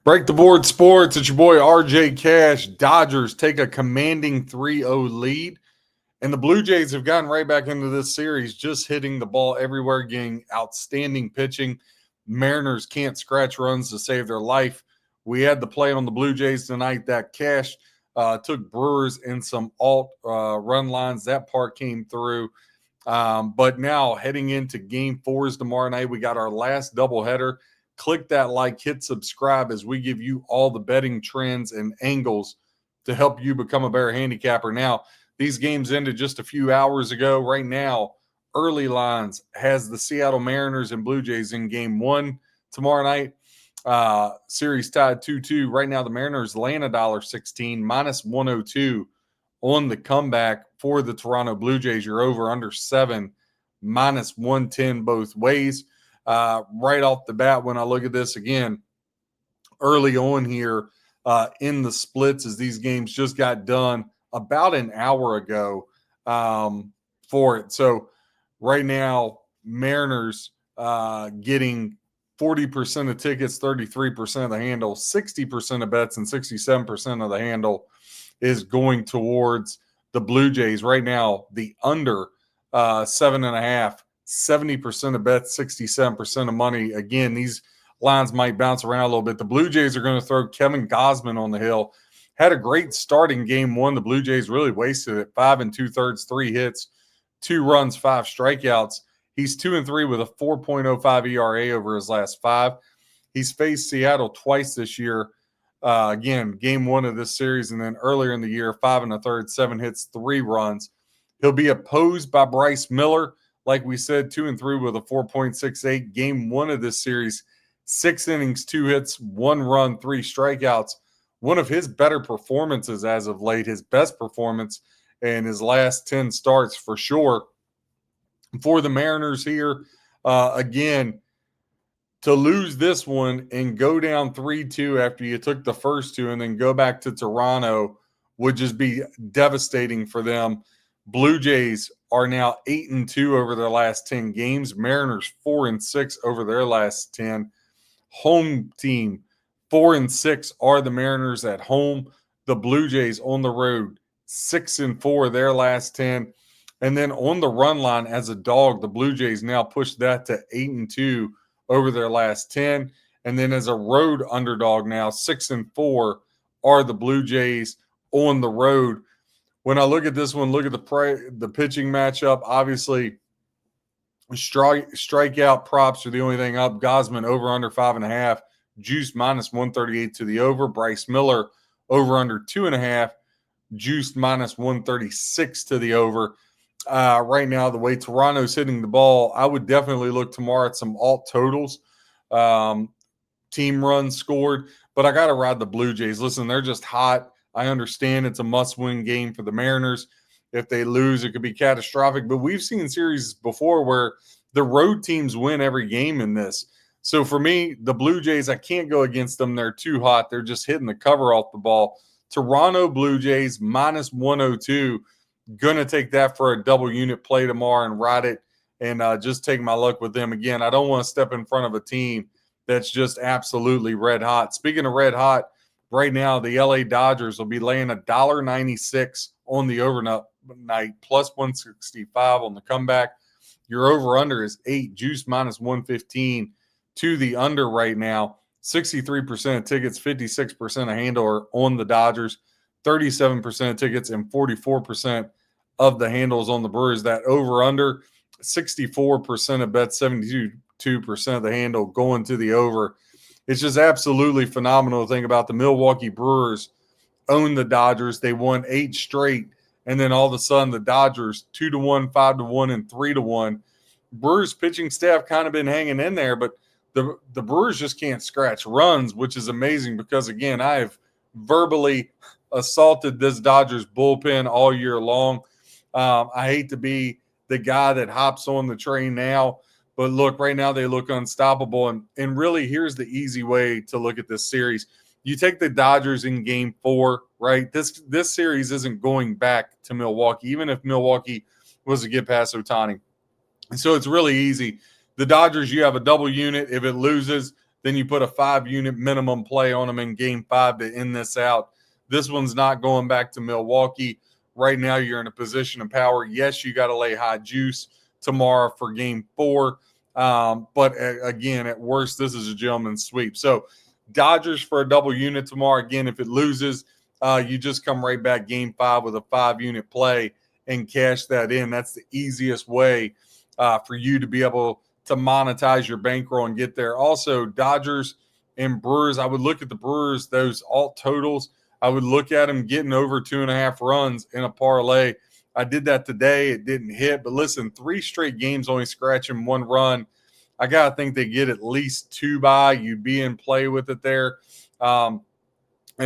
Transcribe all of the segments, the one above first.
Break the board sports. It's your boy RJ Cash. Dodgers take a commanding 3-0 lead. And the Blue Jays have gotten right back into this series, just hitting the ball everywhere, getting outstanding pitching. Mariners can't scratch runs to save their life. We had the play on the Blue Jays tonight that Cash took Brewers in some alt run lines. That part came through. But now heading into game 4s tomorrow night, we got our last doubleheader. Click that like, hit subscribe as we give you all the betting trends and angles to help you become a better handicapper. Now, these games ended just a few hours ago. Right now, Early Lines has the Seattle Mariners and Blue Jays in game 1 tomorrow night. Series tied 2-2. Right now, the Mariners laying $1.16, minus 102 on the comeback for the Toronto Blue Jays. You're over under 7, minus 110 both ways. Right off the bat, when I look at this again, early on here in the splits, as these games just got done about an hour ago for it. So right now, Mariners getting 40% of tickets, 33% of the handle, 60% of bets, and 67% of the handle is going towards the Blue Jays. Right now, the under 7.5, 70% of bets, 67% of money. Again, these lines might bounce around a little bit. The Blue Jays are going to throw Kevin Gausman on the hill. Had a great start in game 1. The Blue Jays really wasted it. 5 2/3, 3 hits, 2 runs, 5 strikeouts. He's 2-3 with a 4.05 ERA over his last 5. He's faced Seattle twice this year. Again, game 1 of this series, and then earlier in the year, 5 1/3, 7 hits, 3 runs. He'll be opposed by Bryce Miller. Like we said, 2-3 with a 4.68. Game 1 of this series, 6 innings, 2 hits, 1 run, 3 strikeouts. One of his better performances as of late, his best performance in his last 10 starts for sure. For the Mariners here, again, to lose this one and go down 3-2 after you took the first 2 and then go back to Toronto would just be devastating for them. Blue Jays are now 8-2 over their last 10 games. Mariners 4-6 over their last 10. Home team 4-6 are the Mariners at home. The Blue Jays on the road 6-4 their last 10. And then on the run line as a dog, the Blue Jays now push that to 8-2 over their last 10. And then as a road underdog now, 6-4 are the Blue Jays on the road. When I look at this one, look at the pitching matchup. Obviously, strikeout props are the only thing up. Gausman over under 5.5. Juice minus 138 to the over. Bryce Miller over under 2.5. Juiced minus 136 to the over. Right now, the way Toronto's hitting the ball, I would definitely look tomorrow at some alt totals. Team runs scored, but I got to ride the Blue Jays. Listen, they're just hot. I understand it's a must-win game for the Mariners. If they lose, it could be catastrophic. But we've seen series before where the road teams win every game in this. So for me, the Blue Jays, I can't go against them. They're too hot. They're just hitting the cover off the ball. Toronto Blue Jays minus 102. Going to take that for a double unit play tomorrow and ride it and just take my luck with them. Again, I don't want to step in front of a team that's just absolutely red hot. Speaking of red hot, right now the LA Dodgers will be laying $1.96 on the overnight, plus 165 on the comeback. Your over-under is 8, juice minus 115 to the under right now. 63% of tickets, 56% of handle are on the Dodgers, 37% of tickets, and 44% of the handles on the Brewers. That over-under, 64% of bets, 72% of the handle going to the over. It's just absolutely phenomenal to think about. The Milwaukee Brewers own the Dodgers. They won 8 straight, and then all of a sudden the Dodgers 2-1, 5-1, and 3-1. Brewers pitching staff kind of been hanging in there, but the Brewers just can't scratch runs, which is amazing because, again, I have verbally assaulted this Dodgers bullpen all year long. I hate to be the guy that hops on the train now, but look, right now they look unstoppable. And really, here's the easy way to look at this series. You take the Dodgers in game 4, right? This series isn't going back to Milwaukee, even if Milwaukee was to get past Ohtani. And so it's really easy. The Dodgers, you have a double unit. If it loses, then you put a 5-unit minimum play on them in game 5 to end this out. This one's not going back to Milwaukee. Right now, you're in a position of power. Yes, you got to lay high juice tomorrow for game 4. But again, at worst, this is a gentleman's sweep. So Dodgers for a double unit tomorrow. Again, if it loses, you just come right back game 5 with a 5-unit play and cash that in. That's the easiest way for you to be able to monetize your bankroll and get there. Also, Dodgers and Brewers, I would look at the Brewers, those alt totals. I would look at them getting over 2.5 runs in a parlay. I did that today. It didn't hit. But listen, 3 straight games only scratching 1 run. I got to think they get at least 2 by. You'd be in play with it there. And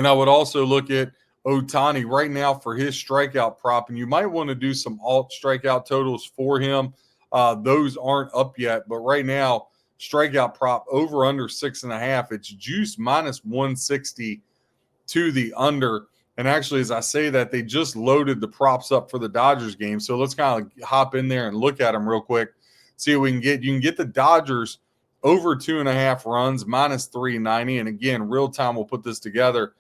I would also look at Ohtani right now for his strikeout prop. And you might want to do some alt strikeout totals for him. Those aren't up yet. But right now, strikeout prop over under 6.5. It's juice minus 160 to the under. And actually, as I say that, they just loaded the props up for the Dodgers game. So let's kind of hop in there and look at them real quick. See what we can get. You can get the Dodgers over 2.5 runs, minus 390. And again, real time, we'll put this together.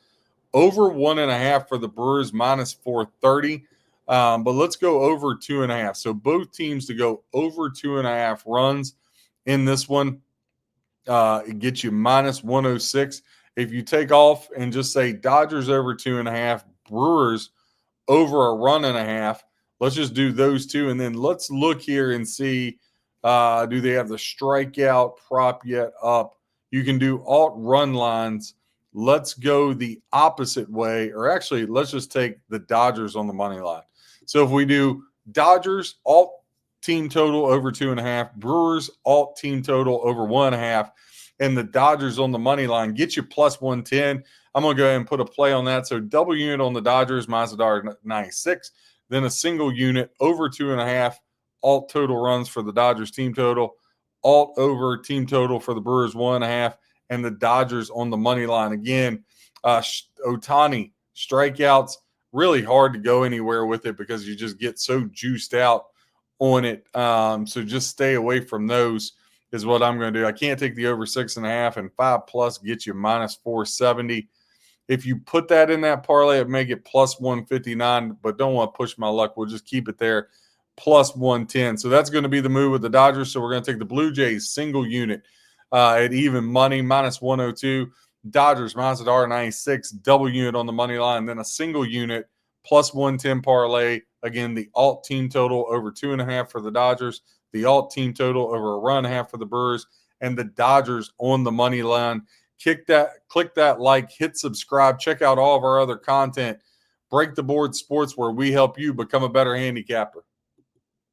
Over 1.5 for the Brewers, minus 430. But let's go over 2.5. So both teams to go over 2.5 runs in this one. It gets you minus 106. If you take off and just say Dodgers over 2.5, Brewers over 1.5, let's just do those two. And then let's look here and see, do they have the strikeout prop yet up? You can do alt run lines. Let's go the opposite way. Or actually, let's just take the Dodgers on the money line. So if we do Dodgers alt team total over 2.5, Brewers alt team total over 1.5, and the Dodgers on the money line, get you plus 110. I'm going to go ahead and put a play on that. So double unit on the Dodgers, minus $1.96. Then a single unit over 2.5, alt total runs for the Dodgers team total, alt over team total for the Brewers 1.5, and the Dodgers on the money line. Again, Ohtani, strikeouts, really hard to go anywhere with it because you just get so juiced out on it. So just stay away from those is what I'm going to do. I can't take the over 6.5, and 5+ gets you minus 470. If you put that in that parlay, it may get plus 159, but don't want to push my luck. We'll just keep it there, plus 110. So that's going to be the move with the Dodgers. So we're going to take the Blue Jays single unit at even money, minus 102. Dodgers minus $1.96, double unit on the money line, then a single unit plus 110 parlay. Again, the alt team total over 2.5 for the Dodgers, the alt team total over 1.5 for the Brewers, and the Dodgers on the money line. Click that like, hit subscribe, check out all of our other content. Break the Board Sports, where we help you become a better handicapper.